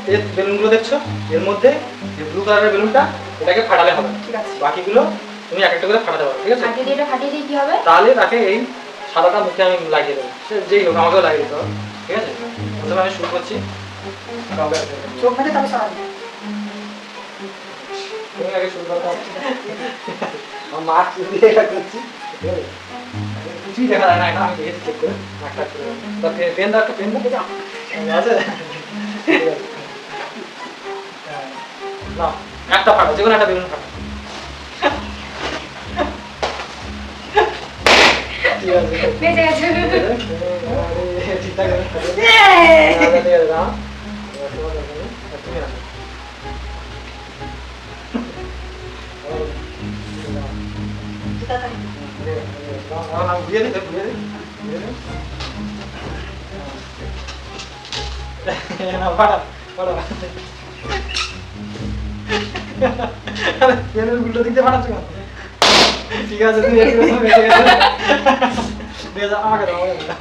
এই বেলুনগুলো দেখছো, এর মধ্যে যে ব্লু কালারের বেলুনটা এটাকে ফাটালে হবে। ঠিক আছে। বাকিগুলো তুমি এক একটা করে ফাটাতে পারো, ঠিক আছে? ফাটিয়ে দিয়ে কি হবে? তাহলে তাকে এই সাদাটা মুখে আমি লাগিয়ে দেবো, সে যেই হোক আমাকেও লাগিয়ে দিতে হবে, ঠিক আছে? প্রথমে আমি শুরু করছি। চোখ মেলে তবে সরাবি। তুমি আগে শুরু করতে হবে। আমার মাস্ক দিয়ে এটা করছি, ঠিক আছে? কিছুই দেখা যায় না, এটা আমি দেখেছি চেক করে। একটা পেন দাও, একটা পেন দাও। আছে? ঠিক আছে। নাও, একটা ফাটো, যে কোনো একটা বেলুন ফাটো। ঠিক আছে। বেঁচে গেছে। ঠিকঠাক আছে। ঠিক আছে, নাও। তুমি নাও। ঘুরিয়ে দে, ঘুরিয়ে দে, ঘুরিয়ে দে। না, ফাটা, ফাটা। আরে, পেনের উল্টো দিক দিয়ে ফাটাচ্ছ কেন? ঠিক আছে, তুমি একটু বেঁচে গেছো। দিয়ে যাও, আমাকে দাও, আমাকে দাও।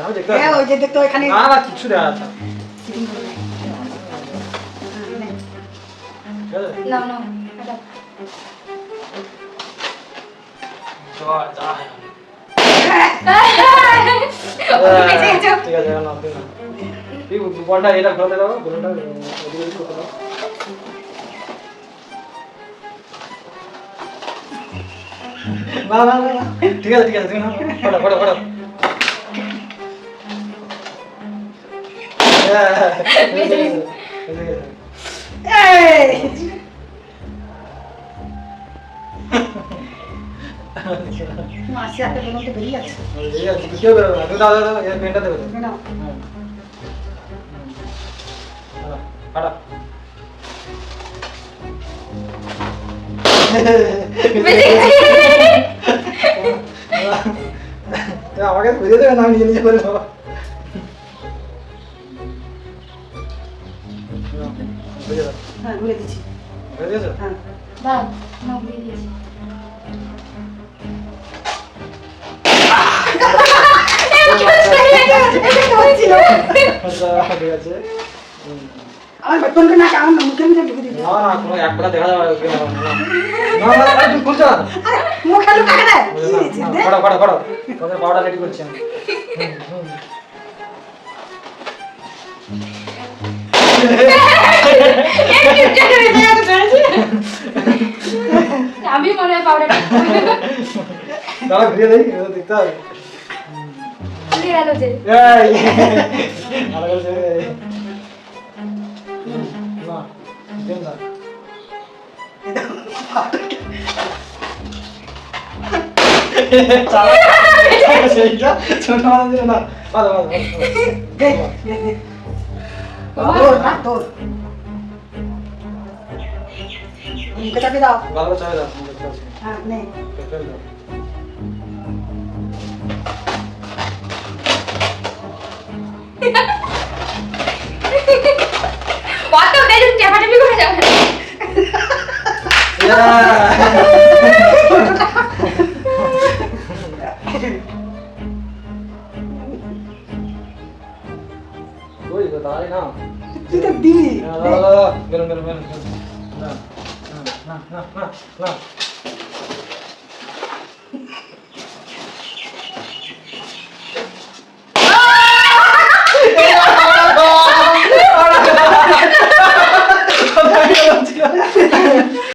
আমি দেখতে হ্যাঁ, ওই যে দেখতো এখানে। না না, কিছু দেখা যাচ্ছে না। চিটিং করে নাই। ঠিক আছে? না না এটা চল, যা। বেঁচে গেছো। ঠিক আছে, এখন নাও, তুমি নাও। তুই বলটা এটা ঘোরাতে দাও, বলটা ওদিকে ওদিকে করতে দাও। না না না না, ঠিক আছে ঠিক আছে, তুমি নাও, ফটো ফটো ফটো। বেঁচে গেছে। বেঁচে গেছে। এই মাসি একটা বেলুনটা বেরিয়ে যাচ্ছে। এই আছে, কেউ বেরোবে না। তুমি দাও দাও দাও, এই পেনটা দেবে তো। নাও। ফাটা। বেঁচে গেছে। আমাকে বুঝে দেবে না, আমি নিজে নিজে করে নেবো। বুঝে দাও। হ্যাঁ ঘুরে দিচ্ছি। বুঝে দিয়েছো? হ্যাঁ দাও না ঘুরে দিয়েছি। আচ্ছা, ঠিক আছে। আমার বেতনকে না আমার মুখের ভিতরে ঢুকে দিবি। না না, কোনো এক বেলা দেখা যাবে না। না না না, তুমি খুলছো না। মুখে লুকাকে দে। কি হয়েছে দে? ফটো ফটো ফটো, তোমাদের পাউডার রেডি করছি আমি। আমি মনে হয় পাউডার দাঁড়া, ঘুরিয়ে দেই, এবার দেখতে হবে। ঘুরে গেল যে। এই, ভালো করে দেবে। না, দেন না। চালা, সেইটা ছোট মানুষ না। ভালো ভালো দে দে দে। তোর না তোর। মুখে চাপে দাও। ভালো করে চালিয়ে দাও, আমি দেখতে পাচ্ছি। হ্যাঁ নে। দেখতে দাও। কত বেলুন চাপাচাপি করে যাবে। ওই তো দাঁড়াই না। তুই তো দিবি। বেরোন বেরোন বেরোন। না না না না না।